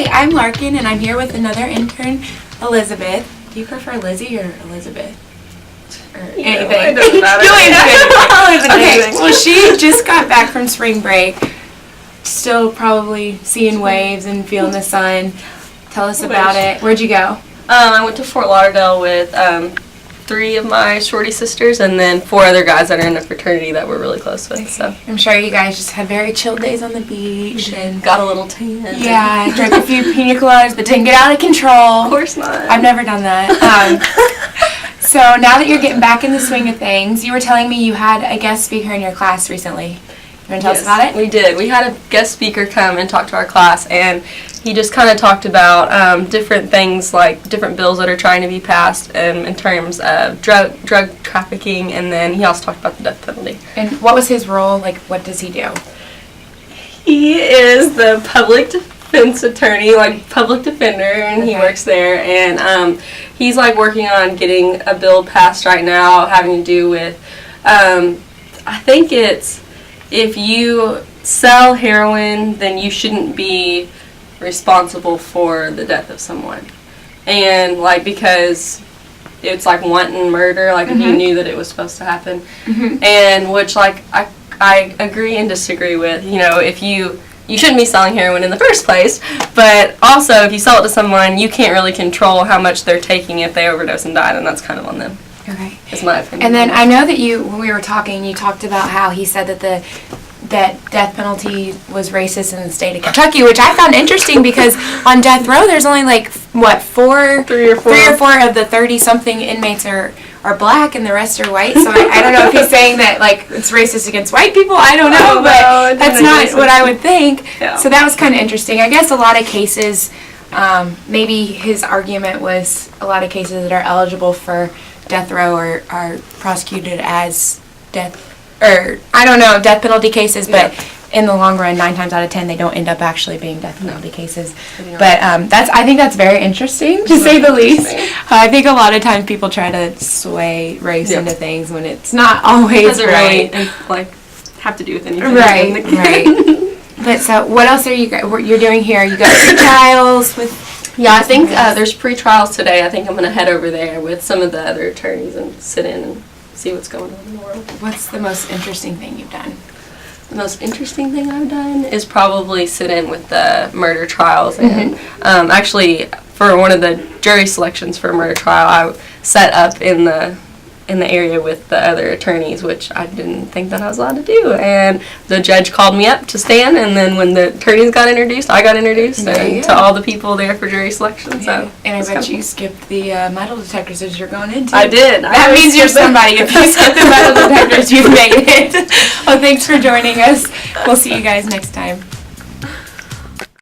Hi, I'm Larkin, and I'm here with another intern, Elizabeth. Do you prefer Lizzie or Elizabeth? Or anything? It doesn't matter. Okay, well, she just got back from spring break, still probably seeing waves and feeling the sun. Tell us about it. Where'd you go? I went to Fort Lauderdale with 3 of my shorty sisters and then 4 other guys that are in a fraternity that we're really close with. Okay. So I'm sure you guys just had very chill days on the beach and got a little tan. Yeah, drank a few pina coladas, but didn't get out of control. Of course not. I've never done that. So now that you're getting back in the swing of things, you were telling me you had a guest speaker in your class recently. You want to tell us about it? We did. We had a guest speaker come and talk to our class, and he just kind of talked about different things, like different bills that are trying to be passed in terms of drug trafficking, and then he also talked about the death penalty. And what was his role? Like, what does he do? He is the public defense attorney, like public defender, and he works there, and he's like working on getting a bill passed right now having to do with, I think it's, if you sell heroin, then you shouldn't be responsible for the death of someone. And, like, because it's, like, wanton murder, like, if you knew that it was supposed to happen. And which, like, I agree and disagree with. You know, if you shouldn't be selling heroin in the first place, but also if you sell it to someone, you can't really control how much they're taking if they overdose and die, and that's kind of on them. Okay. Is my opinion. And then I know that when we were talking, you talked about how he said that that death penalty was racist in the state of Kentucky, which I found interesting because on death row there's only like what three or four of the 30-something inmates are black and the rest are white. So I don't know if he's saying that like it's racist against white people. I don't know, but that's not what I would think. Yeah. So that was kind of interesting. I guess a lot of cases, maybe his argument was a lot of cases that are eligible for death row are prosecuted as death penalty cases, but in the long run, 9 times out of 10, they don't end up actually being death penalty cases. But I think that's very interesting, to say the least. I think a lot of times people try to sway race into things when it's not always right. Like have to do with anything. Right. But so, what else are you're doing here? You got trials with? Yeah, I think there's pre-trials today. I think I'm going to head over there with some of the other attorneys and sit in and see what's going on in the world. What's the most interesting thing you've done? The most interesting thing I've done is probably sit in with the murder trials. And actually, for one of the jury selections for a murder trial, I sat up in the area with the other attorneys, which I didn't think that I was allowed to do. And the judge called me up to stand, and then when the attorneys got introduced, I got introduced to all the people there for jury selection. So, and I bet you skipped the metal detectors as you're going into. I did. That means you're somebody. If you skip the metal detectors, you've made it. Well, thanks for joining us. We'll see you guys next time.